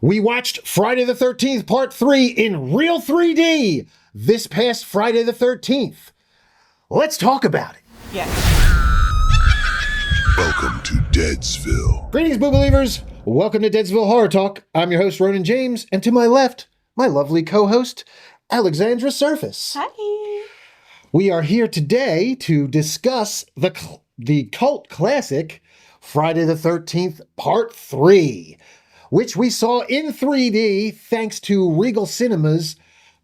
We watched Friday the 13th Part 3 in real 3D this past Friday the 13th. Let's talk about it. Yes. Welcome to Deadsville. Greetings, Boo Believers. Welcome to Deadsville Horror Talk. I'm your host, Ronin James, and to my left, my lovely co-host, Alexandra Serfass. Hi. We are here today to discuss the cult classic Friday the 13th Part 3, which we saw in 3D thanks to Regal Cinemas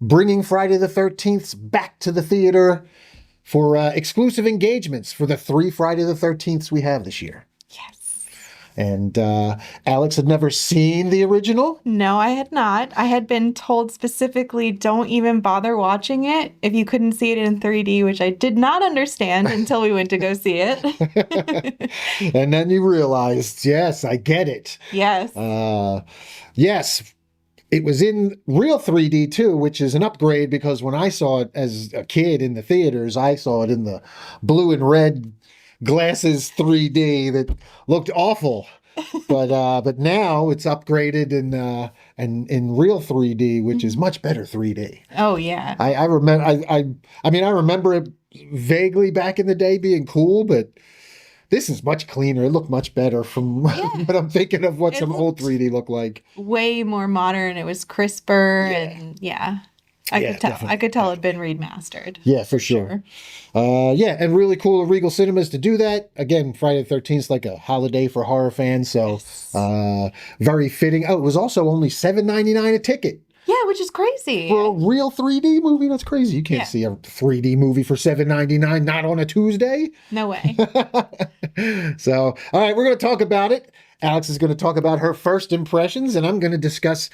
bringing Friday the 13th back to the theater for exclusive engagements for the 3 Friday the 13ths we have this year. Yes. And Alex had never seen the original? No, I had not. I had been told specifically, don't even bother watching it if you couldn't see it in 3D, which I did not understand until we went to go see it. And then you realized, yes, I get it. Yes. Yes, it was in real 3D too, which is an upgrade because when I saw it as a kid in the theaters, I saw it in the blue and red glasses 3D that looked awful. But now it's upgraded and in real 3D, which is much better 3D. Oh yeah. I remember I remember it vaguely back in the day being cool, but this is much cleaner. It looked much better from what I'm thinking of what some old 3D looked like. Way more modern. It was crisper and yeah. I could tell it'd been remastered. Yeah, for sure. And really cool of Regal Cinemas to do that. Again, Friday the 13th is like a holiday for horror fans, so very fitting. Oh, it was also only $7.99 a ticket. Yeah, which is crazy. For a real 3D movie? That's crazy. You can't see a 3D movie for $7.99, not on a Tuesday. No way. So, all right, we're going to talk about it. Alex is going to talk about her first impressions, and I'm going to discuss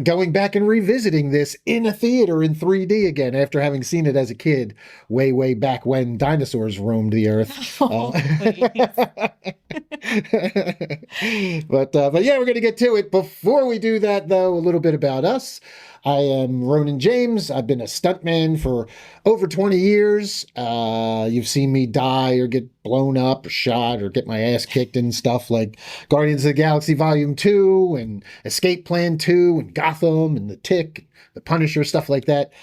going back and revisiting this in a theater in 3D again after having seen it as a kid way, way back when dinosaurs roamed the earth. But yeah, we're going to get to it. Before we do that, though, a little bit about us. I am Ronin James. I've been a stuntman for over 20 years. You've seen me die or get blown up or shot or get my ass kicked and stuff like Guardians of the Galaxy Volume 2 and Escape Plan 2 and Gotham and The Tick, The Punisher, stuff like that.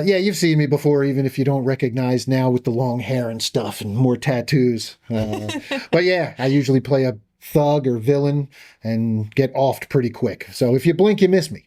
You've seen me before, even if you don't recognize now with the long hair and stuff and more tattoos. But yeah, I usually play a thug or villain and get offed pretty quick. So if you blink, you miss me.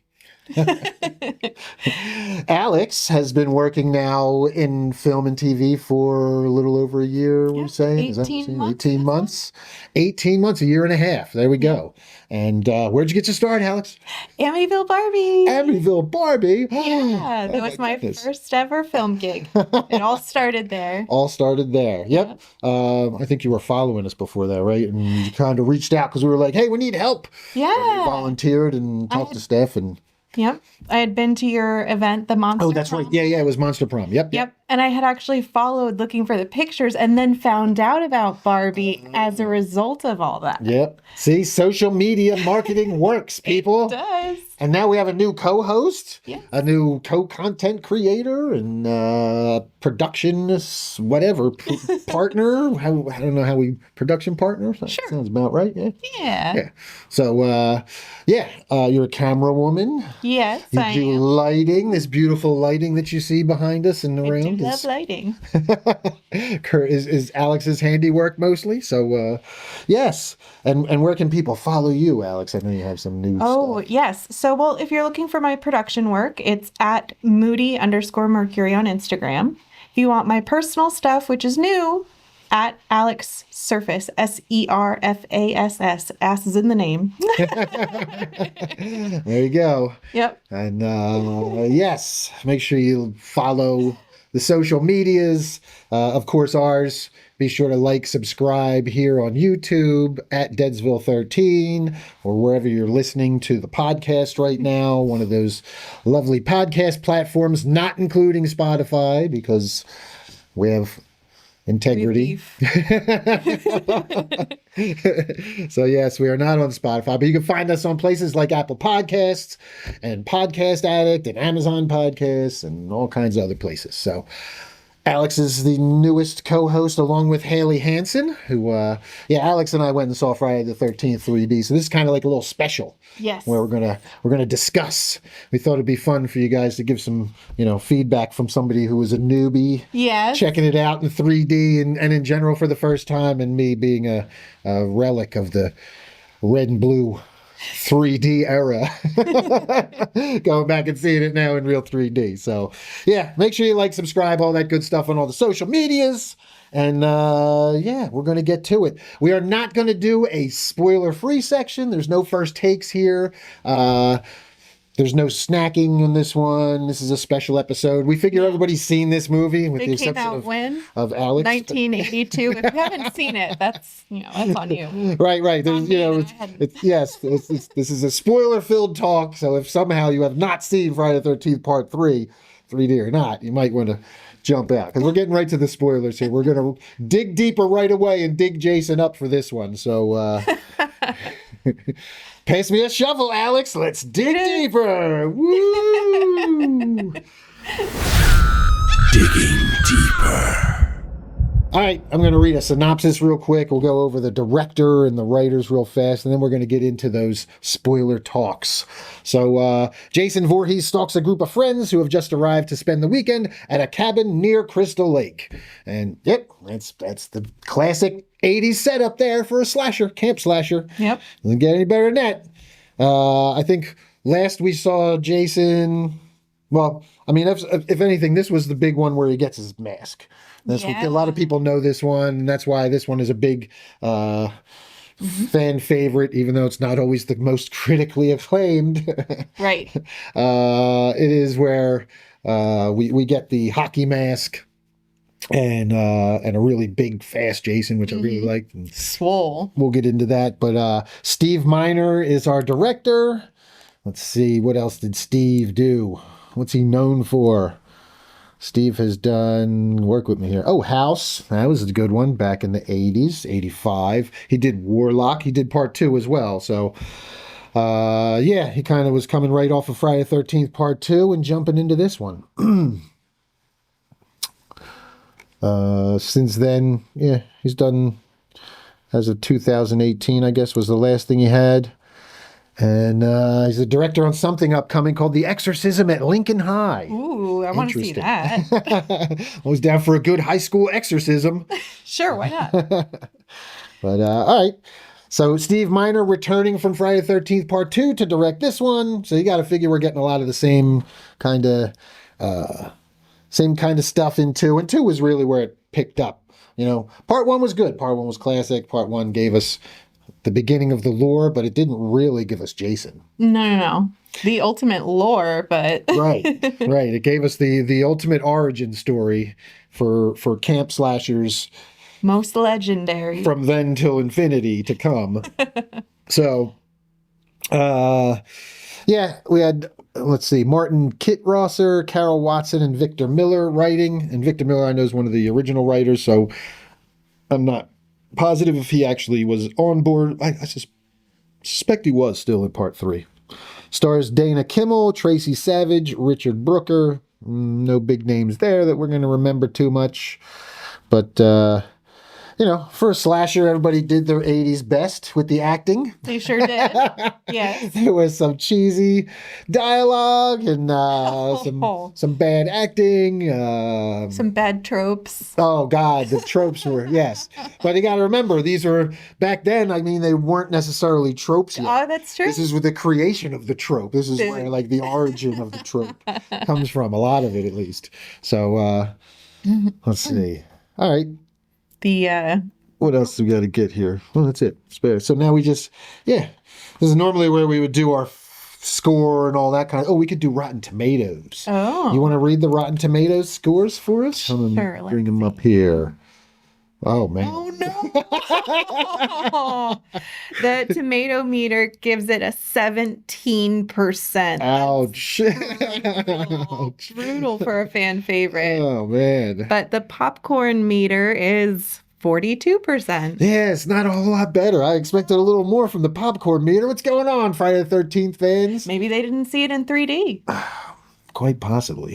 Alex has been working now in film and TV for a little over a year, we're saying? 18 months. 18 months? 18 months, a year and a half. There we go. And where'd you get your start, Alex? Amityville Barbie. Amityville Barbie? Yeah, that was my first ever film gig. It all started there. All started there. Yep. I think you were following us before that, right? And you kind of reached out because we were like, hey, we need help. Yeah. And you volunteered and talked to Steph and... Yep. I had been to your event, the Monster Oh, that's Prom. right. Yeah, it was Monster Prom. Yep. And I had actually followed looking for the pictures and then found out about Barbie as a result of all that. Yep. See, social media marketing works, people. It does. And now we have a new co-host, Yes. a new co-content creator, and productionist, whatever, partner. I don't know how we production partner. That sounds about right. Yeah. Yeah. So, you're a camera woman. Yes, You I do am. lighting, this beautiful lighting that you see behind us and I around. do love lighting. is Alex's handiwork mostly. So, yes. And where can people follow you, Alex? I know you have some new stuff. Yes. So, well, if you're looking for my production work, it's at Moody_Mercury on Instagram. If you want my personal stuff, which is new, at Alex Serfass, Serfass. Ass is in the name. There you go. Yep. And yes, make sure you follow the social medias. Of course, ours. Be sure to like, subscribe here on YouTube at Deadsville 13 or wherever you're listening to the podcast right now. One of those lovely podcast platforms, not including Spotify because we have integrity. So yes, we are not on Spotify, but you can find us on places like Apple Podcasts and Podcast Addict and Amazon Podcasts and all kinds of other places. So Alex is the newest co-host along with Haley Hansen, who, Alex and I went and saw Friday the 13th 3D. So this is kind of like a little special. Yes. Where we're gonna discuss. We thought it'd be fun for you guys to give some, feedback from somebody who was a newbie. Yes. Checking it out in 3D and in general for the first time, and me being a relic of the red and blue 3D era. Going back and seeing it now in real 3D. So, yeah, make sure you like, subscribe, all that good stuff on all the social medias. And, we're going to get to it. We are not going to do a spoiler-free section. There's no first takes here. There's no snacking on this one. This is a special episode. We figure everybody's seen this movie, with the exception of Alex. 1982. If you haven't seen it, that's on you. Right. There's, this is a spoiler-filled talk. So if somehow you have not seen Friday the 13th Part 3, 3D or not, you might want to jump out, because we're getting right to the spoilers here. We're going to dig deeper right away and dig Jason up for this one. So, pass me a shovel, Alex. Let's dig deeper. Woo! Digging deeper. All right, I'm going to read a synopsis real quick. We'll go over the director and the writers real fast, and then we're going to get into those spoiler talks. So, Jason Voorhees stalks a group of friends who have just arrived to spend the weekend at a cabin near Crystal Lake. And, yep, that's the classic 80s setup there for a slasher, camp slasher. Yep. Doesn't get any better than that. I think last we saw Jason, well, I mean, if anything, this was the big one where he gets his mask. That's what, a lot of people know this one, and that's why this one is a big fan favorite, even though it's not always the most critically acclaimed. Right. It is where we get the hockey mask and a really big, fast Jason, which I really liked. And swole. We'll get into that. But Steve Miner is our director. Let's see, what else did Steve do? What's he known for? Steve has done, work with me here. Oh, House. That was a good one back in the 80s, 85. He did Warlock. He did Part 2 as well. So, he kind of was coming right off of Friday the 13th Part 2 and jumping into this one. Since then, he's done, as of 2018, I guess, was the last thing he had. And he's a director on something upcoming called The Exorcism at Lincoln High. Ooh, I want to see that. I was down for a good high school exorcism. Sure, why not? But, all right. So Steve Miner returning from Friday the 13th Part 2 to direct this one. So you got to figure we're getting a lot of the same kind of stuff in 2. And 2 was really where it picked up. Part 1 was good. Part 1 was classic. Part 1 gave us the beginning of the lore, but it didn't really give us Jason. No. The ultimate lore, but... Right. It gave us the ultimate origin story for camp slashers. Most legendary. From then till infinity to come. So, we had, let's see, Martin Kittrosser, Carol Watson, and Victor Miller writing. And Victor Miller, I know, is one of the original writers, so I'm not positive if he actually was on board. I suspect he was still in Part 3. Stars Dana Kimmel, Tracy Savage, Richard Brooker. No big names there that we're going to remember too much. But, for a slasher, everybody did their 80s best with the acting. They sure did. Yes. There was some cheesy dialogue and some bad acting. Some bad tropes. Oh, God, the tropes were, yes. But you got to remember, these were, back then, I mean, they weren't necessarily tropes yet. Oh, that's true. This is with the creation of the trope. This is where, the origin of the trope comes from, a lot of it, at least. So, let's see. All right. What else do we got to get here? Well, that's it. Spare. So now we just, this is normally where we would do our score and all that kind of. Oh, we could do Rotten Tomatoes. Oh. You want to read the Rotten Tomatoes scores for us? Sure. Bring them up here. Oh, man. Oh, no. The tomato meter gives it a 17%. Ouch. Ouch. Brutal for a fan favorite. Oh, man. But the popcorn meter is 42%. Yeah, it's not a whole lot better. I expected a little more from the popcorn meter. What's going on, Friday the 13th fans? Maybe they didn't see it in 3D. Quite possibly.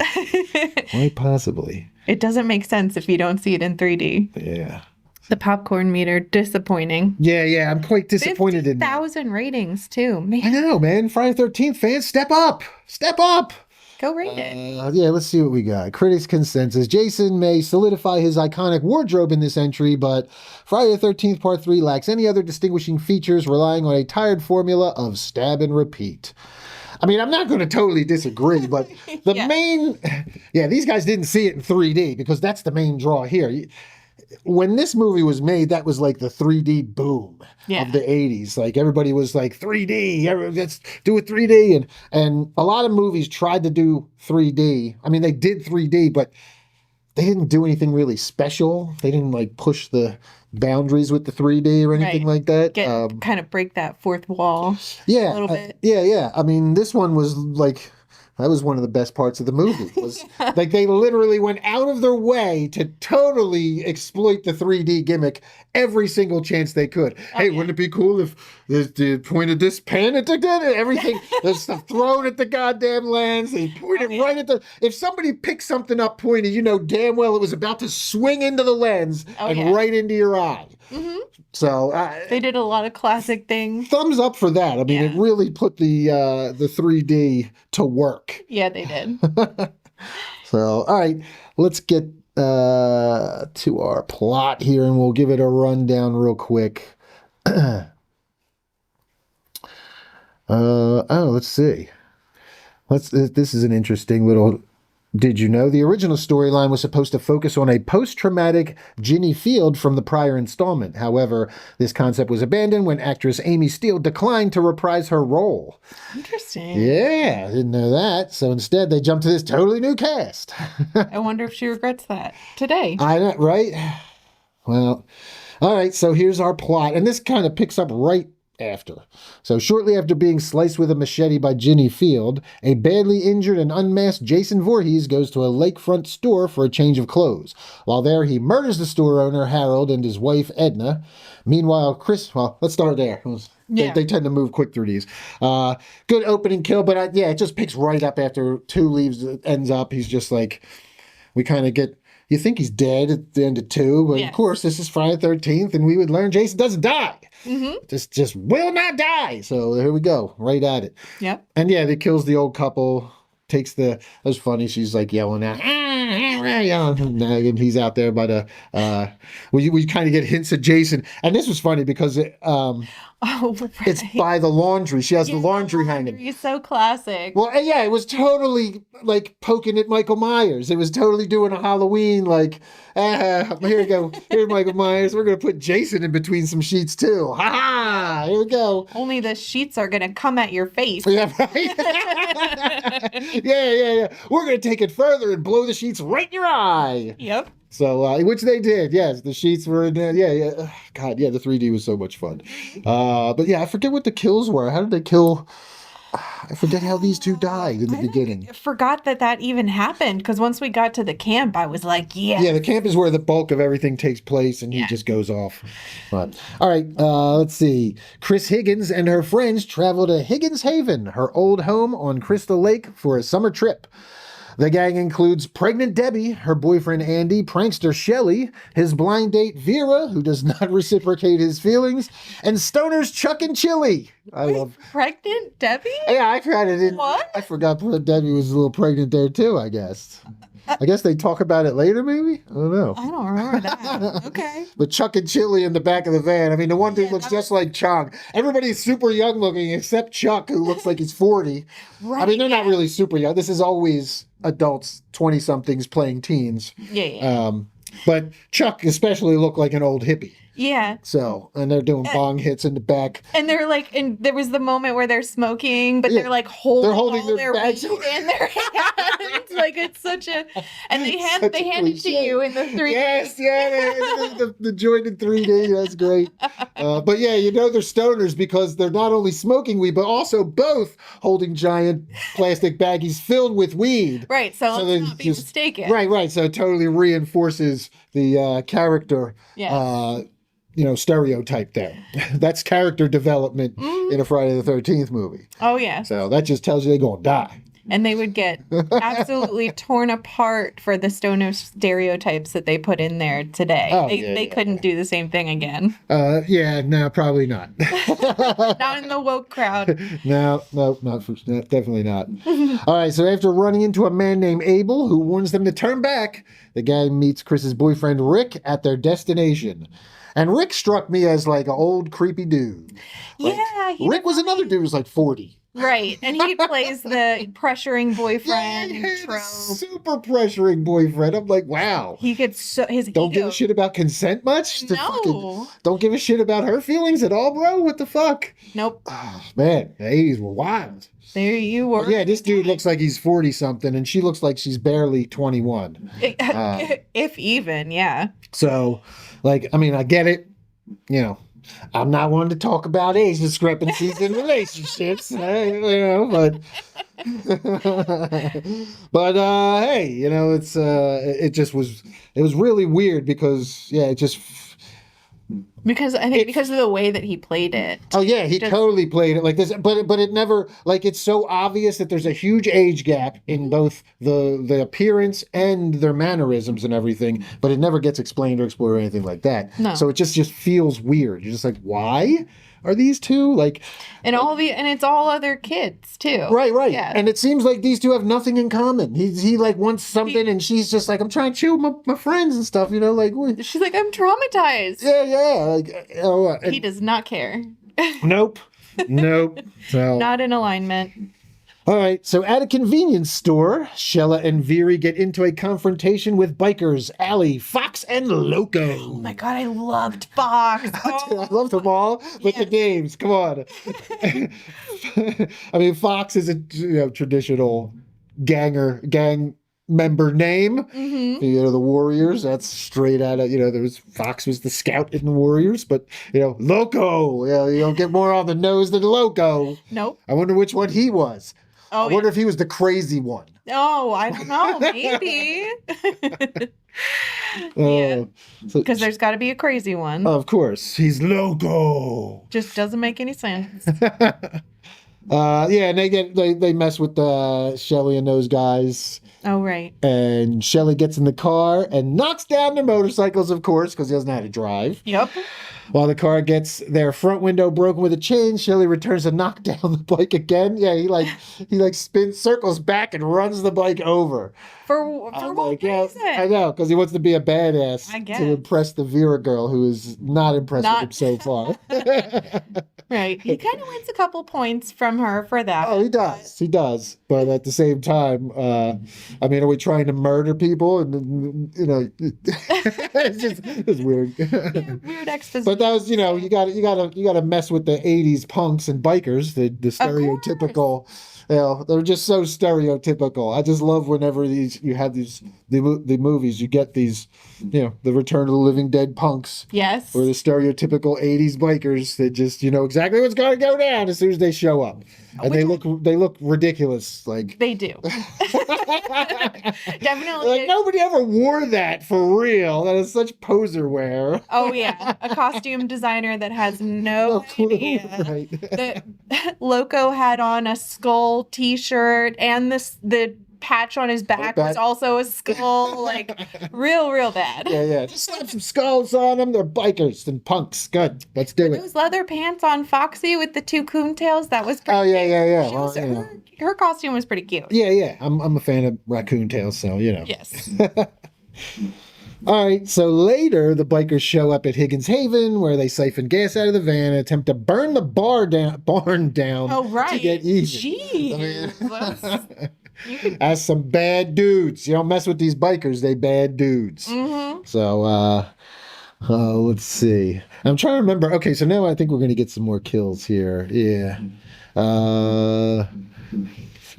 Quite possibly. It doesn't make sense if you don't see it in 3D. Yeah. The popcorn meter, disappointing. Yeah. I'm quite disappointed in that. 50,000 ratings, too. I Man, know, man. Friday the 13th fans, step up. Step up. go rate it. Yeah, let's see what we got. Critics' consensus. Jason may solidify his iconic wardrobe in this entry, but Friday the 13th Part 3 lacks any other distinguishing features, relying on a tired formula of stab and repeat. I mean, I'm not going to totally disagree, but the main... Yeah, these guys didn't see it in 3D because that's the main draw here. When this movie was made, that was like the 3D boom of the 80s. Like, everybody was like, 3D, let's do it 3D. And a lot of movies tried to do 3D. I mean, they did 3D, but they didn't do anything really special. They didn't, like, push the boundaries with the 3D or anything like that. Kind of break that fourth wall a little bit. Yeah. I mean, this one was like... That was one of the best parts of the movie. Was like they literally went out of their way to totally exploit the 3D gimmick every single chance they could. Hey, wouldn't it be cool if they pointed this pen at the everything? There's stuff thrown at the goddamn lens. They pointed right at the... If somebody picked something up pointed, you know damn well it was about to swing into the lens and right into your eye. Mm-hmm. So they did a lot of classic things. Thumbs up for that. I mean, it really put the 3D to work. Yeah, they did. So, all right, let's get to our plot here, and we'll give it a rundown real quick. Let's see. This is an interesting little... Did you know the original storyline was supposed to focus on a post-traumatic Ginny Field from the prior installment? However, this concept was abandoned when actress Amy Steele declined to reprise her role. Interesting. Yeah, didn't know that. So instead, they jumped to this totally new cast. I wonder if she regrets that today. I know, right? Well, all right, so here's our plot. And this kind of picks up right after. So shortly after being sliced with a machete by Ginny Field, a badly injured and unmasked Jason Voorhees goes to a lakefront store for a change of clothes. While there, he murders the store owner, Harold, and his wife, Edna. Meanwhile, Let's start there. They tend to move quick through these. Good opening kill, but it just picks right up after 2 leaves, ends up. He's just like, we kind of get... You think he's dead at the end of 2, but of course, this is Friday the 13th, and we would learn Jason doesn't die. Mm-hmm. Just will not die. So here we go, right at it. Yep. And he kills the old couple, takes that was funny, she's like yelling out, and he's out there by the, we kind of get hints of Jason. And this was funny because it's by the laundry. She has the laundry hanging. It's so classic. Well, yeah, it was totally like poking at Michael Myers. It was totally doing a Halloween, like, here we go. Here's Michael Myers. We're going to put Jason in between some sheets too. Ha ha! Here we go. Only the sheets are going to come at your face. Yeah, right? Yeah. We're going to take it further and blow the sheets right in your eye. Yep. So, which they did, yes. The sheets were in there. Yeah. God, yeah, the 3D was so much fun. But yeah, I forget what the kills were. How did they kill... I forget how these 2 died in the beginning. I forgot that even happened, because once we got to the camp, I was like, Yeah, the camp is where the bulk of everything takes place, and he just goes off. But, all right, let's see. Chris Higgins and her friends travel to Higgins Haven, her old home on Crystal Lake, for a summer trip. The gang includes pregnant Debbie, her boyfriend Andy, prankster Shelley, his blind date Vera, who does not reciprocate his feelings, and stoners Chuck and Chili. Pregnant Debbie? Yeah, I forgot it. What? I forgot Debbie was a little pregnant there too, I guess. I guess they talk about it later, maybe? I don't know. I don't remember that. Okay. But Chuck and Chili in the back of the van. I mean, the one dude looks just like Chuck. Everybody's super young looking except Chuck, who looks like he's 40. Right. I mean, they're not really super young. This is always adults, 20-somethings playing teens. Yeah. But Chuck especially looked like an old hippie. Yeah. So, and they're doing bong hits in the back. And they're like, and there was the moment where they're smoking, but they're like holding their bags in their hands. Like, it's such a, and they hand it to you in the 3D. Yes, the jointed 3D, that's great. But yeah, they're stoners because they're not only smoking weed, but also both holding giant plastic baggies filled with weed. Right, so let's not be mistaken. Right. So it totally reinforces the character. Yeah. Stereotype there. That's character development in a Friday the 13th movie. Oh, yeah. So that just tells you they're going to die. and they would get absolutely torn apart for the stoner stereotypes that they put in there today. Oh, They couldn't do the same thing again. Yeah, no, probably not. Not in the woke crowd. No, definitely not. All right, so after running into a man named Abel who warns them to turn back, the gang meets Chris's boyfriend Rick at their destination. And Rick struck me as like an old creepy dude. Like, Yeah, Rick was another dude who was like 40. right, and he plays the pressuring boyfriend Yeah, the trope. super pressuring boyfriend. I'm like, wow. He gets so his Don't give ego. a shit about consent much? No. Don't give a shit about her feelings at all, bro? What the fuck? Nope. Oh, man, the 80s were wild. There you were. Yeah, this dude looks like he's 40 something, and she looks like she's barely 21. If even, yeah. So, like, I mean, I get it. You know, I'm not one to talk about age discrepancies in relationships, but hey, it was really weird because it just. Because I think because of the way that he played it. Oh yeah, he totally played it like this, but it never, like, it's so obvious that there's a huge age gap in both the appearance and their mannerisms and everything, but it never gets explained or explored or anything like that. No. So it just feels weird. You're just like, why are these two like? And it's all other kids too. Right. Yeah. And it seems like these two have nothing in common. He like wants something, and she's just like, I'm trying to chill with my friends and stuff, like. She's like, I'm traumatized. Yeah. Like, He does not care. Nope. So. Not in alignment. All right, so at a convenience store, Shella and Veery get into a confrontation with bikers, Allie, Fox, and Loco. Oh my god, I loved Fox. I loved them all, but the names, come on. I mean, Fox is a traditional gang member name. Mm-hmm. The Warriors, that's straight out of, there was Fox was the scout in the Warriors, but, Loco, you don't get more on the nose than Loco. Nope. I wonder which one he was. Oh, I wonder if he was the crazy one. Oh, I don't know. Maybe. Yeah. Because there's got to be a crazy one. Of course. He's Loco. Just doesn't make any sense. And they mess with Shelly and those guys. Oh, right. And Shelly gets in the car and knocks down their motorcycles, of course, because he doesn't know how to drive. Yep. While the car gets their front window broken with a chain, Shelly returns to knock down the bike again. Yeah, he spins circles back and runs the bike over. For what reason? I know, because he wants to be a badass to impress the Vera girl, who is not impressed with him so far. Right. He kind of wins a couple points from her for that. Oh, he does. He does. But at the same time, are we trying to murder people? And, it's weird. Yeah, weird exposition. But that was, you gotta mess with the 80s punks and bikers, the stereotypical. They're just so stereotypical. I just love whenever you have the movies, you get these, the Return of the Living Dead punks. Yes. Or the stereotypical 80s bikers that just, exactly what's going to go down as soon as they show up. And they look ridiculous. Like they do. Definitely. Like nobody ever wore that for real. That is such poser wear. Oh yeah, a costume designer that has no idea. Right. The Loco had on a skull T-shirt, and the patch on his back was also a skull. Like real bad. Yeah. Just slap some skulls on them. They're bikers and punks. Good. Let's do it. Those leather pants on Foxy with the two coontails. That was pretty. Oh yeah. Well, her costume was pretty cute. Yeah. I'm a fan of raccoon tails, so Yes. All right, so later the bikers show up at Higgins Haven, where they siphon gas out of the van and attempt to burn the barn down Oh right. to get even. Jeez. As some bad dudes. You don't mess with these bikers, they bad dudes. Mm-hmm. So, let's see. I'm trying to remember. Okay, so now I think we're going to get some more kills here. Yeah.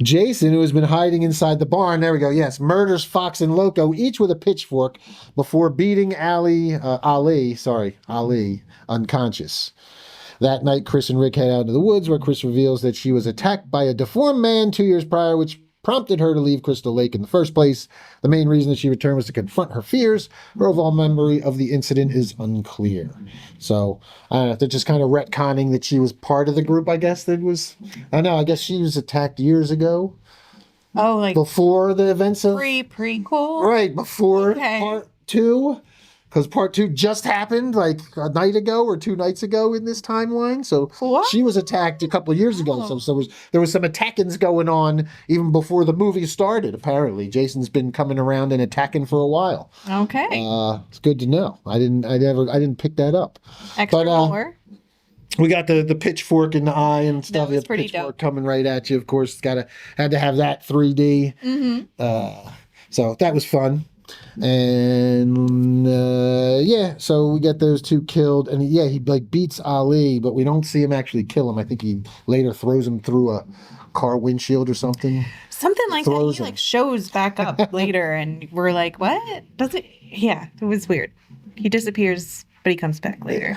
Jason, who has been hiding inside the barn, there we go, yes, murders Fox and Loco, each with a pitchfork, before beating Ali unconscious. That night, Chris and Rick head out into the woods, where Chris reveals that she was attacked by a deformed man 2 years prior, which prompted her to leave Crystal Lake in the first place. The main reason that she returned was to confront her fears. Her overall memory of the incident is unclear. So, I don't know, they're just kind of retconning that she was part of the group, I guess, I guess she was attacked years ago. Oh, like before the events of prequel? right before Okay. part 2, because part 2 just happened like a night ago or 2 nights ago in this timeline. So What? she was attacked a couple of years ago. There was some attackings going on even before the movie started. Apparently, Jason's been coming around and attacking for a while. Okay. It's good to know. I didn't pick that up. Extra but, more. We got the pitchfork in the eye and stuff. That was The pretty pitchfork dope. coming right at you. Of course, had to have that 3D. Mm-hmm. So that was fun. And so we get those 2 killed, and he like beats Ali, but we don't see him actually kill him. I think he later throws him through a car windshield or something. Something like that. Throws He him. like shows back up later, and we're like, "What? Does it?" Yeah, it was weird. He disappears, but he comes back later.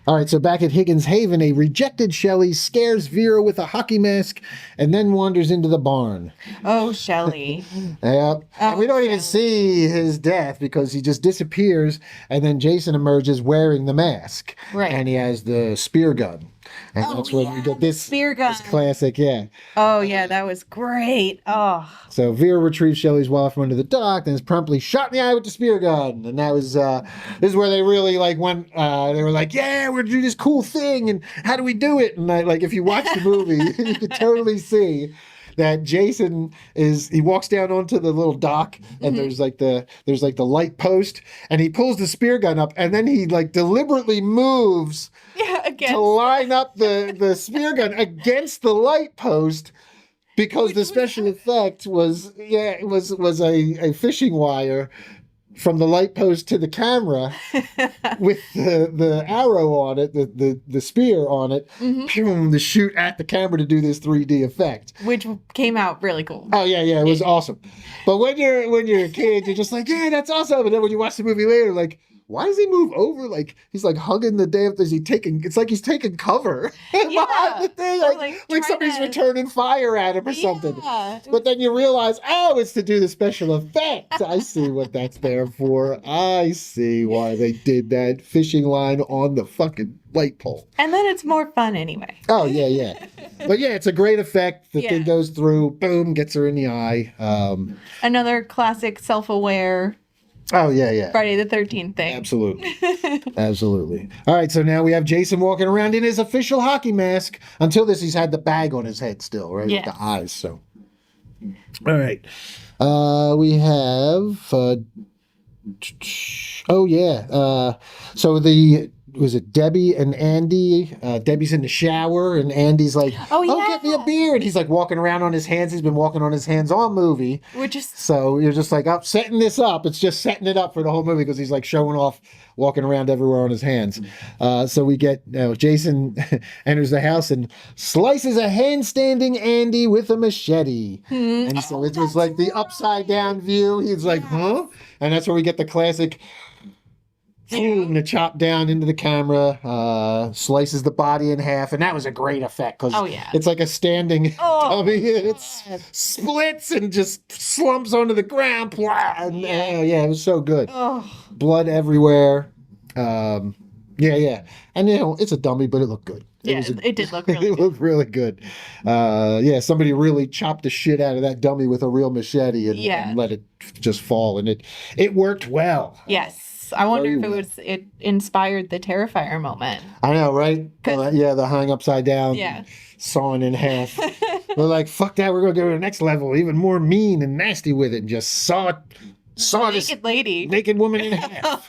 All right, so back at Higgins Haven, a rejected Shelley scares Vera with a hockey mask and then wanders into the barn. Oh, Shelley. Yep. And we don't even see his death because he just disappears, and then Jason emerges wearing the mask. Right. And he has the spear gun. And that's when we get this spear gun. This classic, yeah. Oh yeah, that was great. Oh. So Vera retrieves Shelley's wallet from under the dock, then is promptly shot in the eye with the spear gun. And that was this is where they really like went. They were like, "Yeah, we're gonna do this cool thing, and how do we do it?" And like, if you watch the movie, you can totally see that Jason he walks down onto the little dock, and there's like the light post, and he pulls the spear gun up, and then he like deliberately moves Again. to line up the spear gun against the light post, because the special effect was a fishing wire from the light post to the camera with the arrow on it, the spear on it, to shoot at the camera to do this 3D effect. Which came out really cool. Oh yeah, it was awesome. But when you're a kid, you're just like, yeah, that's awesome. And then when you watch the movie later, like, why does he move over? Like he's like hugging the damn thing. It's like he's taking cover behind the thing, like somebody's returning fire at him or something. Yeah. But then you realize, oh, it's to do the special effect. I see what that's there for. I see why they did that fishing line on the fucking light pole. And then it's more fun anyway. Oh yeah. But yeah, it's a great effect. The thing goes through, boom, gets her in the eye. Another classic self-aware Oh yeah. Friday the 13th thing. Absolutely. All right, so now we have Jason walking around in his official hockey mask. Until this, he's had the bag on his head still, right? Yes. With the eyes. So, all right. We have. So was it Debbie and Andy? Debbie's in the shower, and Andy's like, "Oh, get me a beer." And he's like walking around on his hands. He's been walking on his hands all movie. So you're just like, setting this up. It's just setting it up for the whole movie because he's like showing off, walking around everywhere on his hands. So we get Jason enters the house and slices a handstanding Andy with a machete. And so it was like the upside down view. He's like, huh? And that's where we get the classic. Boom, the chop down into the camera, slices the body in half, and that was a great effect because it's like a standing dummy. It splits and just slumps onto the ground. And, it was so good. Blood everywhere. And it's a dummy, but it looked good. It did look really it good. looked really good. Somebody really chopped the shit out of that dummy with a real machete and let it just fall, and it worked well. Yes. I wonder if it inspired the Terrifier moment. I know, right? The hang upside down, sawing in half. We're like, fuck that, we're going to go to the next level, even more mean and nasty with it, and just saw this naked woman in half.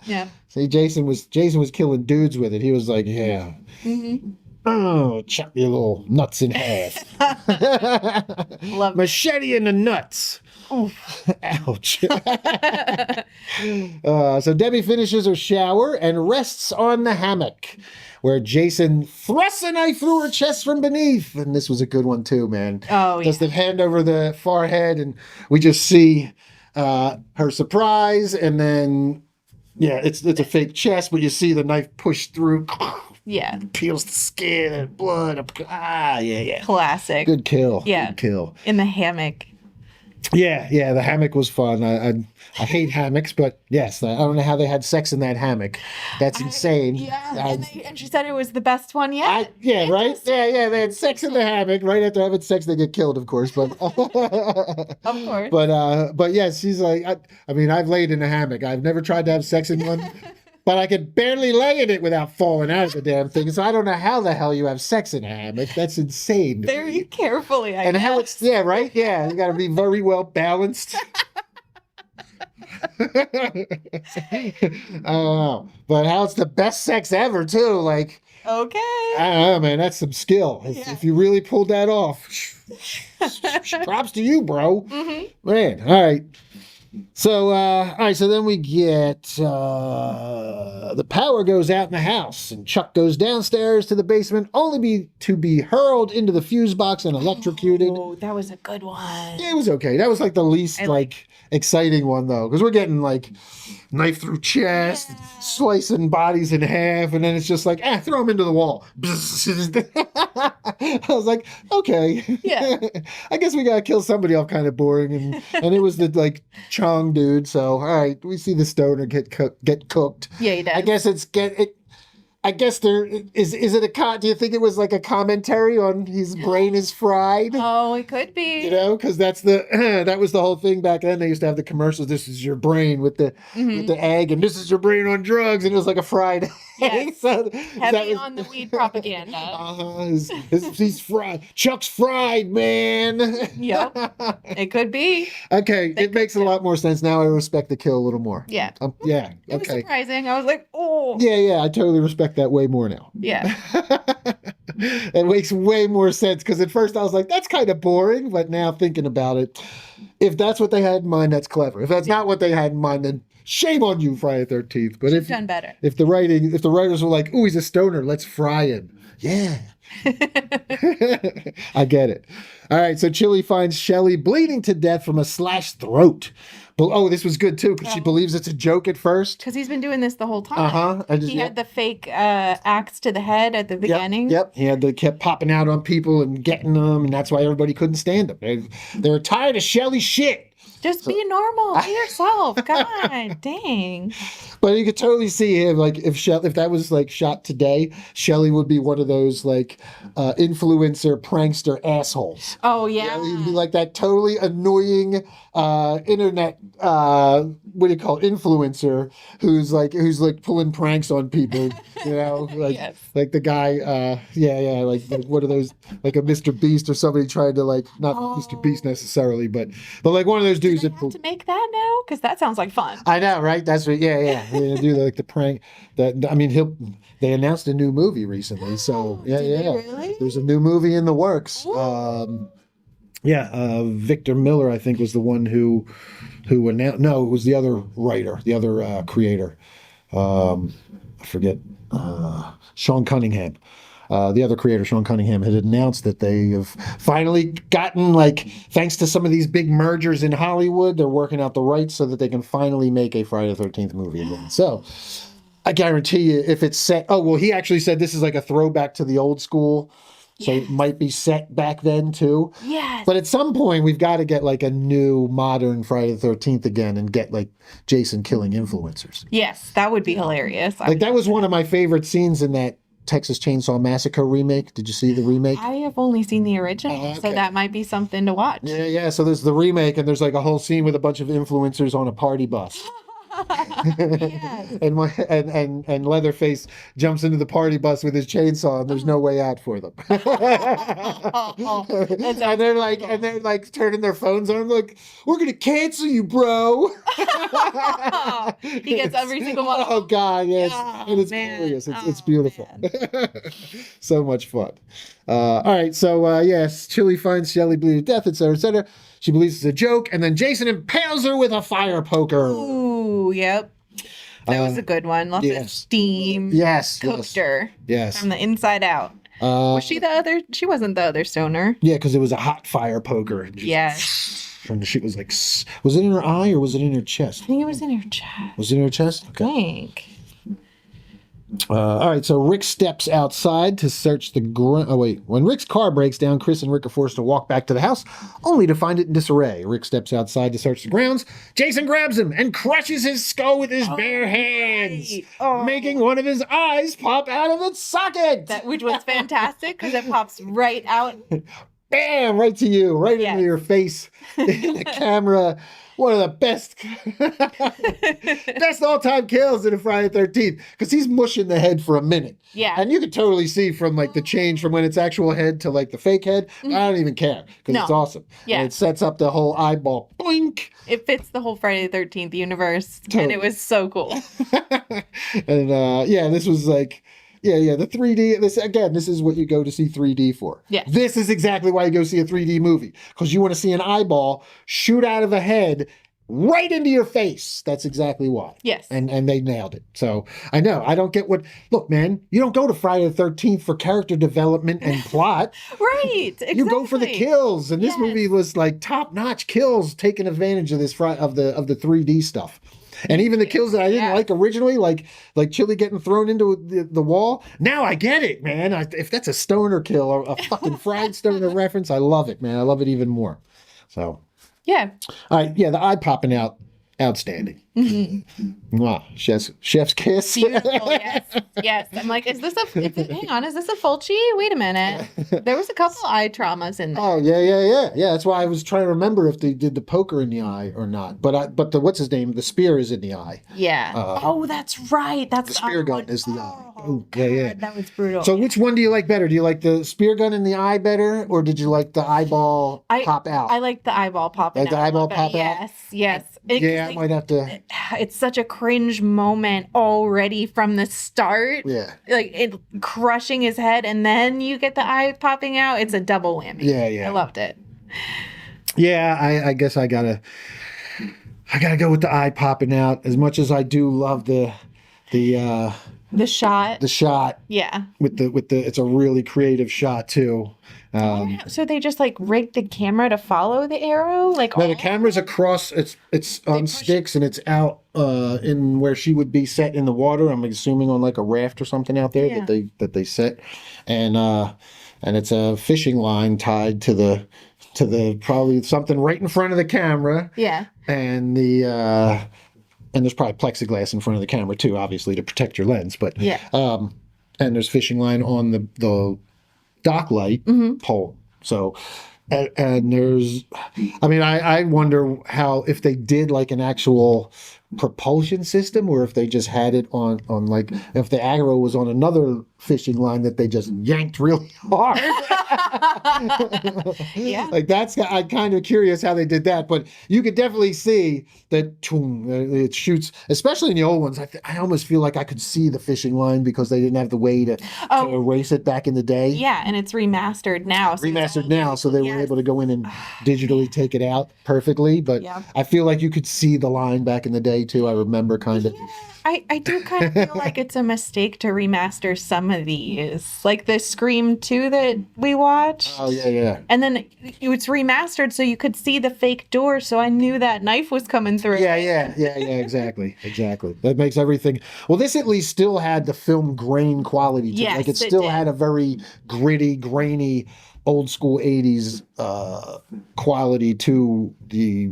Yeah. See, Jason was killing dudes with it. He was like, yeah. Mm-hmm. Oh, chop your little nuts in half. Love machete in the nuts. Ouch. So Debbie finishes her shower and rests on the hammock, where Jason thrusts a knife through her chest from beneath. And this was a good one too, man. Oh, yeah. Just the hand over the forehead, and we just see her surprise, and then it's a fake chest, but you see the knife push through. Yeah. Peels the skin and blood. Classic. Good kill. Yeah. Good kill. In the hammock. Yeah, the hammock was fun. I hate hammocks, but yes, I don't know how they had sex in that hammock. That's insane. And she said it was the best one yet. Yeah, right? Yeah, they had sex in the hammock. Right after having sex, they get killed, of course. But Of course. but yes, she's like, I mean, I've laid in a hammock. I've never tried to have sex in one, but I could barely lay in it without falling out of the damn thing. So I don't know how the hell you have sex in a hammock. That's insane. Very carefully, I and guess. how it's right? Yeah, you got to be very well balanced. But how it's the best sex ever too. Like, Okay. I don't know, man. That's some skill. If you really pulled that off, props to you, bro. Man, all right. So, so then we get the power goes out in the house, and Chuck goes downstairs to the basement, only to be hurled into the fuse box and electrocuted. Oh, that was a good one. Yeah, it was okay. That was like the least exciting one though, because we're getting like knife through chest, slicing bodies in half, and then it's just like, throw them into the wall. I was like, okay, Yeah. I guess we gotta kill somebody off, kind of boring, and it was the like Chong dude. So all right, we see the stoner get cooked. Yeah, he does. I guess there is it a do you think it was like a commentary on his brain is fried? Oh, it could be. You know, because that's that was the whole thing back then. They used to have the commercials. This is your brain with the egg, and this is your brain on drugs, and it was like a fried egg. So Heavy on the weed propaganda. He's fried. Chuck's fried, man. Yep, it could be. Okay, it makes a lot more sense now. I respect the kill a little more. Yeah. Yeah. It was Okay. surprising. I was like, oh. Yeah. I totally respect that way more now. Yeah. It makes way more sense, because at first I was like, that's kind of boring, but now thinking about it, if that's what they had in mind, that's clever. If that's not what they had in mind, then shame on you, Friday the 13th. But You've done better. If the writers were like, ooh, he's a stoner, let's fry him. Yeah. I get it. All right, so Chili finds Shelly bleeding to death from a slashed throat. But this was good too, because she believes it's a joke at first. Because he's been doing this the whole time. He had the fake axe to the head at the beginning. Yep. He kept popping out on people and getting them, and that's why everybody couldn't stand him. They were tired of Shelly's shit. Just be normal. Be yourself. God dang. But you could totally see him, like, if that was like shot today, Shelly would be one of those like influencer prankster assholes. Oh yeah. He'd be like that totally annoying internet what do you call it, influencer who's like pulling pranks on people, you know, like like the guy like what are those, like a Mr. Beast or somebody trying to like, not Mr. Beast necessarily, but like one of those dudes that to make that now, because that sounds like fun. I know, right? That's what. Yeah. They're gonna do like the prank. They announced a new movie recently, so Did they really? There's a new movie in the works. Victor Miller, I think, was the one who announced. No, it was the other writer, the other creator. I forget. Sean Cunningham. The other creator, Sean Cunningham, had announced that they have finally gotten, like, thanks to some of these big mergers in Hollywood, they're working out the rights so that they can finally make a Friday the 13th movie again. So I guarantee you, if it's set, he actually said this is like a throwback to the old school. So it might be set back then too. Yes. But at some point, we've got to get like a new modern Friday the 13th again and get like Jason killing influencers. Yes, that would be hilarious. That was one of my favorite scenes in that Texas Chainsaw Massacre remake. Did you see the remake? I have only seen the original, so that might be something to watch. Yeah. So there's the remake, and there's like a whole scene with a bunch of influencers on a party bus. Yes. and Leatherface jumps into the party bus with his chainsaw, and there's no way out for them. And they're like turning their phones on, like, we're gonna cancel you, bro. He gets every single one. Oh God, yes, and it's glorious. It's beautiful. So much fun. All right, so yes, Chili finds Shelly bleeding to death, etc., etc. She believes it's a joke, and then Jason impales her with a fire poker. Ooh, yep. That was a good one. Lots of steam. Yes. Cooked her. Yes. From the inside out. Was she the other? She wasn't the other stoner. Yeah, because it was a hot fire poker. Yes. And she was like, was it in her eye or was it in her chest? I think it was in her chest. Was it in her chest? Okay. I think. All right, so Rick steps outside to search the when Rick's car breaks down, Chris and Rick are forced to walk back to the house, only to find it in disarray. Rick steps outside to search the grounds. Jason grabs him and crushes his skull with his bare hands, making one of his eyes pop out of its socket. Which was fantastic because it pops right out. Bam! Right to you, right into your face. In the camera. One of the best all-time kills in a Friday the 13th, because he's mushing the head for a minute. Yeah. And you can totally see from like the change from when it's actual head to like the fake head. I don't even care, because it's awesome. Yeah. And it sets up the whole eyeball. Boink! It fits the whole Friday the 13th universe, and it was so cool. And this was like... Yeah, the 3D, this is what you go to see 3D for. Yeah. This is exactly why you go see a 3D movie, because you want to see an eyeball shoot out of a head right into your face. That's exactly why. Yes. And they nailed it. So I know, I don't get look, man, you don't go to Friday the 13th for character development and plot. Right, exactly. You go for the kills, and this movie was like top-notch kills, taking advantage of this of the 3D stuff. And even the kills that I didn't like originally, like Chili getting thrown into the wall. Now I get it, man. If that's a stoner kill or a fucking fried stoner reference, I love it, man. I love it even more. So, yeah. All right, the eye popping out, outstanding. Wow, chef's kiss. Beautiful, yes. I'm like, hang on, is this a Fulci? Wait a minute. There was a couple eye traumas in there. Oh, yeah. That's why I was trying to remember if they did the poker in the eye or not. But the what's his name? The spear is in the eye. Yeah. That's right. That's the spear gun is the eye. Oh, God, yeah. That was brutal. So which one do you like better? Do you like the spear gun in the eye better, or did you like the eyeball pop out? I like the eyeball popping out. The eyeball pop out? Yes. I might have to. It's such a cringe moment already from the start. Yeah. Like it crushing his head, and then you get the eye popping out. It's a double whammy. Yeah. I loved it. Yeah, I guess I gotta go with the eye popping out. As much as I do love the shot. The shot. Yeah. With the it's a really creative shot too. So they just like rigged the camera to follow the arrow? No, the camera's across, it's on sticks, and it's out in where she would be set in the water. I'm assuming on like a raft or something out there that they set. And it's a fishing line tied to the probably something right in front of the camera. Yeah. And and there's probably plexiglass in front of the camera too, obviously, to protect your lens. But and there's fishing line on the dock light pole. So, and there's, I wonder if they did like an actual propulsion system, or if they just had it on like, if the arrow was on another fishing line that they just yanked really hard. Yeah. Like I'm kind of curious how they did that, but you could definitely see that it shoots, especially in the old ones. I almost feel like I could see the fishing line because they didn't have the way to erase it back in the day. Yeah, and it's remastered now. So they were able to go in and digitally take it out perfectly. But I feel like you could see the line back in the day too. I remember kind of. I do kind of feel like it's a mistake to remaster some of these, like the Scream 2 that we watched. Oh, yeah. And then it's remastered so you could see the fake door, so I knew that knife was coming through. Yeah, exactly. That makes everything... Well, this at least still had the film grain quality to it. Yes, like it still had a very gritty, grainy, old school 80s quality to the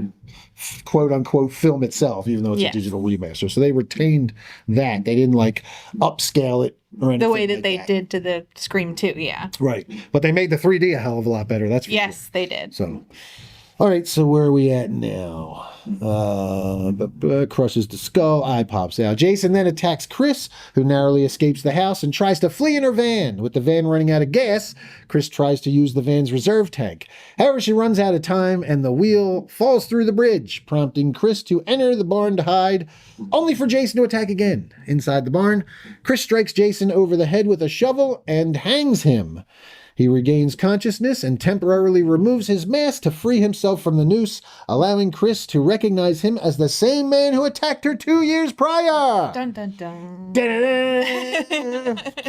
quote unquote film itself, even though it's a digital remaster. So they retained that. They didn't like upscale it or anything. The way that they did to the Scream 2, yeah. Right. But they made the 3D a hell of a lot better. That's for sure. They did. So, all right, so where are we at now? Crushes the skull, eye pops out. Jason then attacks Chris, who narrowly escapes the house and tries to flee in her van. With the van running out of gas, Chris tries to use the van's reserve tank. However, she runs out of time and the wheel falls through the bridge, prompting Chris to enter the barn to hide, only for Jason to attack again. Inside the barn, Chris strikes Jason over the head with a shovel and hangs him. He regains consciousness and temporarily removes his mask to free himself from the noose, allowing Chris to recognize him as the same man who attacked her 2 years prior. Dun, dun, dun.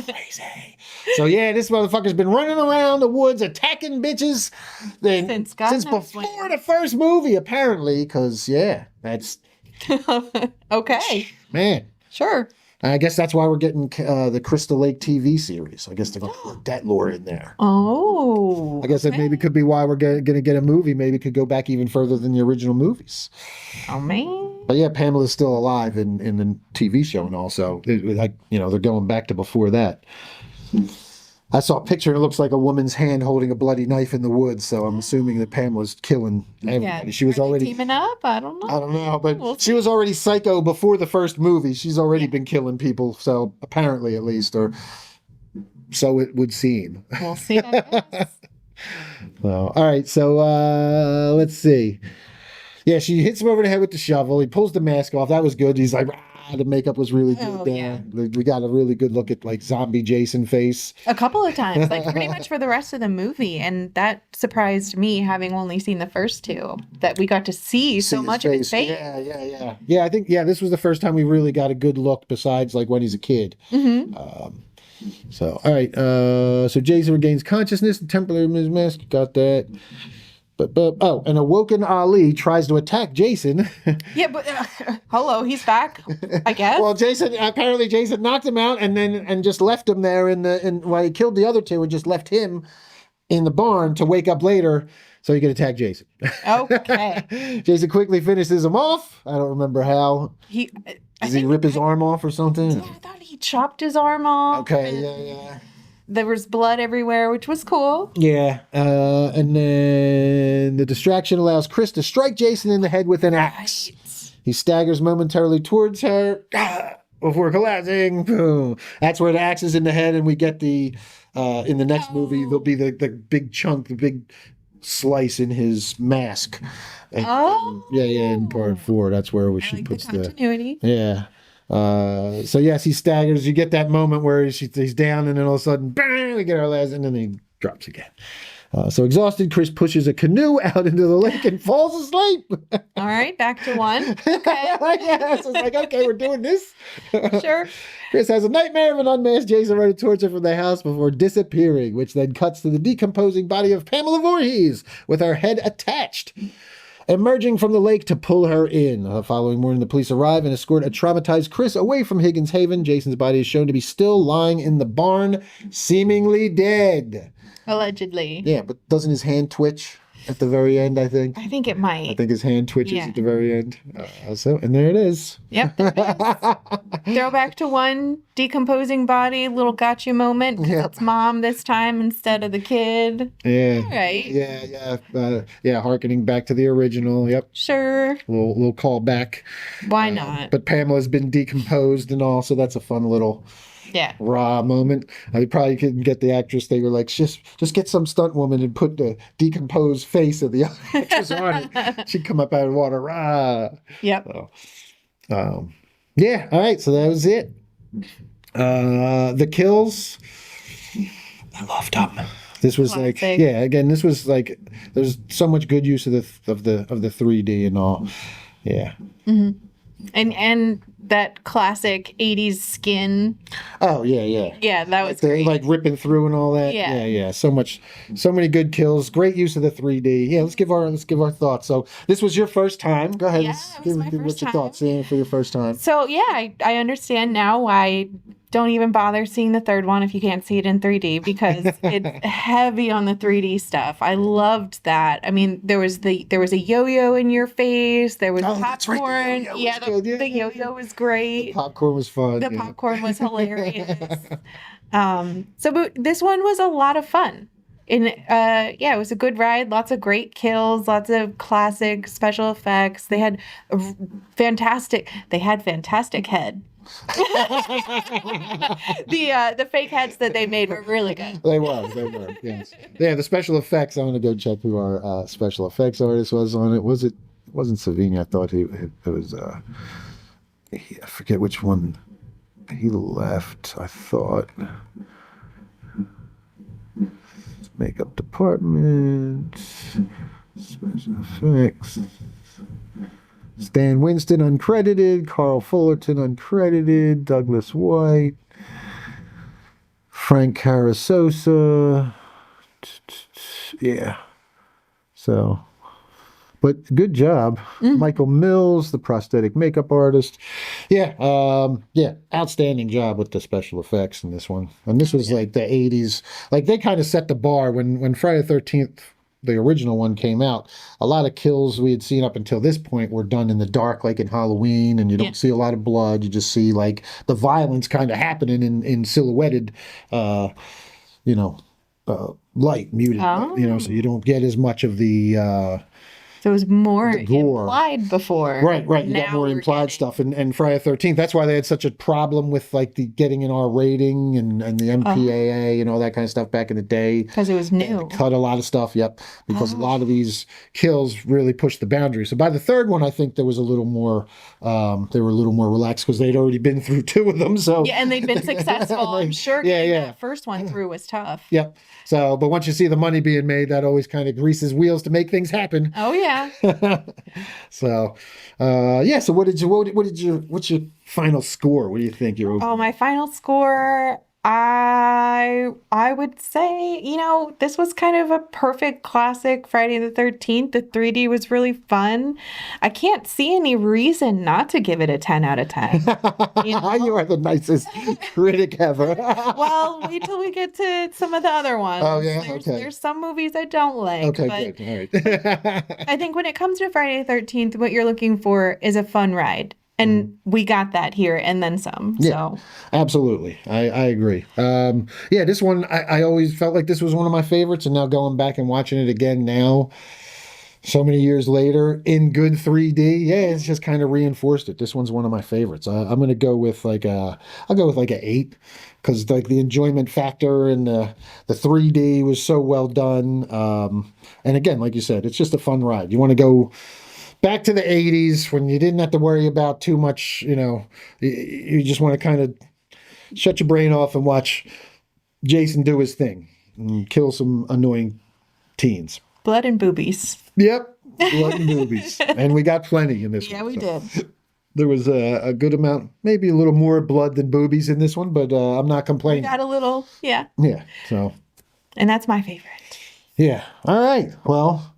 Crazy. So yeah, this motherfucker's been running around the woods attacking bitches since before the first movie, apparently, because, that's... Okay. Man. Sure. I guess that's why we're getting the Crystal Lake TV series. I guess they're going to put that lore in there. Oh. I guess that maybe could be why we're going to get a movie. Maybe it could go back even further than the original movies. Oh, man. But yeah, Pamela's still alive in the TV show, and also, like, they're going back to before that. I saw a picture and it looks like a woman's hand holding a bloody knife in the woods, so I'm assuming that Pamela's killing everybody. Yeah. She was Are they already teaming up? I don't know. but We'll she was already psycho before the first movie. She's already been killing people, so apparently at least, or so it would seem. We'll see. I guess. Well, all right, so let's see. Yeah, she hits him over the head with the shovel. He pulls the mask off. That was good. He's like, the makeup was really good. Oh, yeah. We got a really good look at like zombie Jason face. A couple of times, like pretty much for the rest of the movie. And that surprised me, having only seen the first two, that we got to see so much of his face. Yeah. Yeah, I think, this was the first time we really got a good look besides like when he's a kid. Mm-hmm. So, all right. So Jason regains consciousness. The temporary mask, got that. But an awoken Ali tries to attack Jason. Yeah, but hello, he's back, I guess. Well, Jason knocked him out and just left him there while he killed the other two and just left him in the barn to wake up later so he could attack Jason. Okay. Jason quickly finishes him off. I don't remember how. Does he rip his arm off or something? Yeah, I thought he chopped his arm off. Okay, yeah. There was blood everywhere, which was cool. Yeah, and then the distraction allows Chris to strike Jason in the head with an axe. Right. He staggers momentarily towards her before collapsing. Boom. That's where the axe is in the head, and we get in the next movie, there'll be the big chunk, the big slice in his mask. And, in part 4, that's where she puts the continuity. Yeah. So yes, he staggers. You get that moment where he's down, and then all of a sudden, bang, we get our last, and then he drops again. So exhausted, Chris pushes a canoe out into the lake and falls asleep. All right, back to 1. Okay. Yeah, so it's like, okay, we're doing this. Sure. Chris has a nightmare of an unmasked Jason running towards her from the house before disappearing, which then cuts to the decomposing body of Pamela Voorhees with her head attached. Emerging from the lake to pull her in. The following morning, the police arrive and escort a traumatized Chris away from Higgins Haven. Jason's body is shown to be still lying in the barn, seemingly dead. Allegedly. Yeah, but doesn't his hand twitch at the very end, I think? I think it might. I think his hand twitches at the very end. And there it is. Yep, there it is. Throwback to 1, decomposing body, little gotcha moment. It's mom this time instead of the kid. Yeah. All right. Yeah, hearkening back to the original. Yep. Sure. We'll call back. Why not? But Pamela's been decomposed and all, so that's a fun little raw moment. I probably couldn't get the actress. They were like, just get some stunt woman and put the decomposed face of the actress on it. She'd come up out of the water. Rah. Yep. So, yeah. All right. So that was it. The kills. I loved them. This was classic. Again, this was like, there's so much good use of the 3D and all. Yeah. Mm-hmm. And that classic 80s skin. Oh, yeah. Yeah, that was great. Like ripping through and all that. Yeah. So many good kills. Great use of the 3D. Yeah, let's give our thoughts. So this was your first time. Go ahead. Yeah, it was my first what's your time. thoughts for your first time? So yeah, I understand now why don't even bother seeing the third one if you can't see it in 3D, because it's heavy on the 3D stuff. I loved that. I mean, there was a yo-yo in your face. There was popcorn. Right. The yo-yo was great. The popcorn was fun. The popcorn was hilarious. But this one was a lot of fun. And it was a good ride. Lots of great kills. Lots of classic special effects. They had fantastic head. The fake heads that they made were really good. They were, yes. Yeah, the special effects. I'm gonna go check who our special effects artist was on it. It wasn't Savini. I thought it was. I forget which one. He left. I thought. Makeup department. Special effects. Stan Winston, uncredited. Carl Fullerton, uncredited. Douglas White. Frank Carasosa. Yeah. So, but good job. Mm-hmm. Michael Mills, the prosthetic makeup artist. Yeah, outstanding job with the special effects in this one. And this was like the 80s. Like they kind of set the bar when Friday the 13th, the original one, came out. A lot of kills we had seen up until this point were done in the dark, like in Halloween, and you don't see a lot of blood. You just see like the violence kind of happening in silhouetted, light, muted, so you don't get as much of the So it was more gore. implied before. Right. You got more implied stuff. And Friday the 13th, that's why they had such a problem with like the getting an R rating and the MPAA and all that kind of stuff back in the day. Because it was new. Cut a lot of stuff, because a lot of these kills really pushed the boundaries. So by the third one, I think there was a little more, they were a little more relaxed because they'd already been through 2 of them. So yeah, and they'd been successful. I'm sure that first one through was tough. Yep. So, but once you see the money being made, that always kind of greases wheels to make things happen. Oh yeah. So, So what's your final score? What do you think? My final score, I would say, this was kind of a perfect classic Friday the 13th. The 3D was really fun. I can't see any reason not to give it a 10 out of 10. You are the nicest critic ever. Well, wait till we get to some of the other ones. Oh, yeah? There's some movies I don't like. Okay, good. All right. I think when it comes to Friday the 13th, what you're looking for is a fun ride. And we got that here and then some. Yeah, absolutely. I agree. This one, I always felt like this was one of my favorites. And now going back and watching it again now, so many years later, in good 3D, it's just kind of reinforced it. This one's one of my favorites. I'm going to go with like an 8. Because like the enjoyment factor and the 3D was so well done. And again, like you said, it's just a fun ride. You want to go back to the 80s when you didn't have to worry about too much, you just want to kind of shut your brain off and watch Jason do his thing and kill some annoying teens. Blood and boobies. Yep, blood and boobies. And we got plenty in this one. Yeah, we did. There was a good amount, maybe a little more blood than boobies in this one, but I'm not complaining. We got a little, Yeah, so. And that's my favorite. Yeah, all right, well.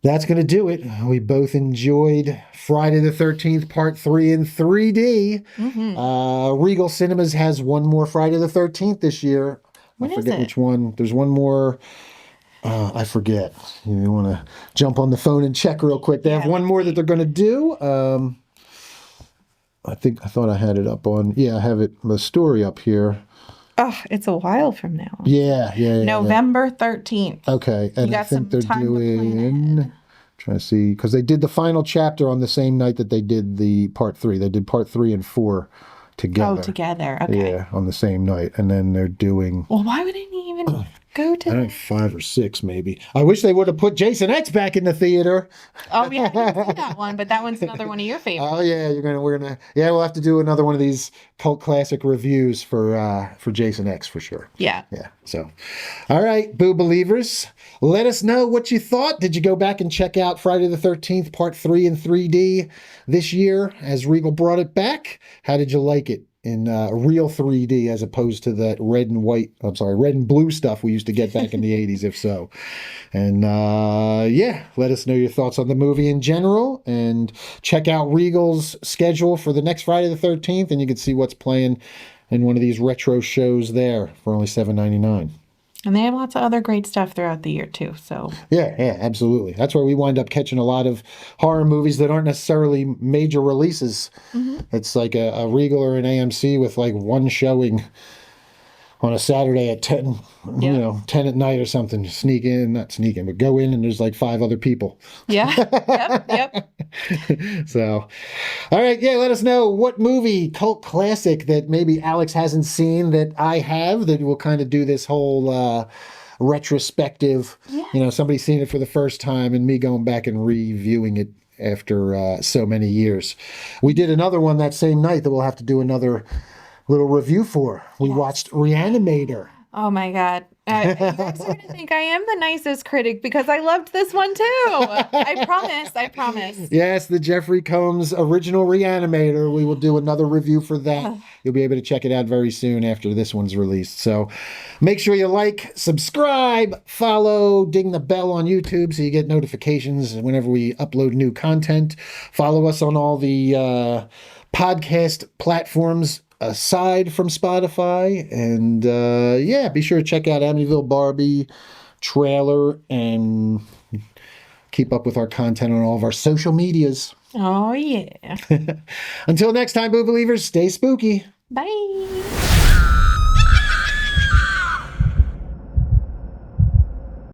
That's going to do it. We both enjoyed Friday the 13th, Part 3 in 3D. Mm-hmm. Regal Cinemas has one more Friday the 13th this year. I forget which one. There's one more. I forget. You want to jump on the phone and check real quick. They have one more that they're going to do. I thought I had it up on. Yeah, I have the story up here. Oh, it's a while from now. Yeah. November 13th. Okay, and I think they're doing. Trying to see, because they did the final chapter on the same night that they did the Part 3. They did Part 3 and 4 together. Oh, together. Okay. Yeah, on the same night, and then they're doing. Well, why wouldn't he even go to? I think 5 or 6, maybe. I wish they would have put Jason X back in the theater. Oh yeah, I didn't see that one, but that one's another one of your favorites. Oh yeah, we'll have to do another one of these cult classic reviews for Jason X for sure. Yeah. So, all right, Boo Believers, let us know what you thought. Did you go back and check out Friday the 13th Part 3 in 3D this year as Regal brought it back? How did you like it in real 3D as opposed to that red and blue stuff we used to get back in the 80s, if so? And let us know your thoughts on the movie in general, and check out Regal's schedule for the next Friday the 13th, and you can see what's playing in one of these retro shows there for only $7.99. And they have lots of other great stuff throughout the year too. So yeah, absolutely. That's where we wind up catching a lot of horror movies that aren't necessarily major releases. Mm-hmm. It's like a Regal or an AMC with like one showing on a Saturday at 10, 10 at night or something. Not sneak in, but go in and there's like 5 other people. Yeah. Yep. So, all right. Yeah. Let us know what movie, cult classic that maybe Alex hasn't seen that I have, that we'll kind of do this whole, retrospective, somebody seeing it for the first time and me going back and reviewing it after so many years. We did another one that same night that we'll have to do another little review for. We watched Reanimator. Oh my God. You guys are going to think I am the nicest critic because I loved this one too. I promise. Yes, the Jeffrey Combs original Reanimator. We will do another review for that. You'll be able to check it out very soon after this one's released. So make sure you like, subscribe, follow, ding the bell on YouTube so you get notifications whenever we upload new content. Follow us on all the podcast platforms aside from Spotify. And be sure to check out Amityville Barbie trailer and keep up with our content on all of our social medias. Oh, yeah. Until next time, Boo Believers, stay spooky. Bye.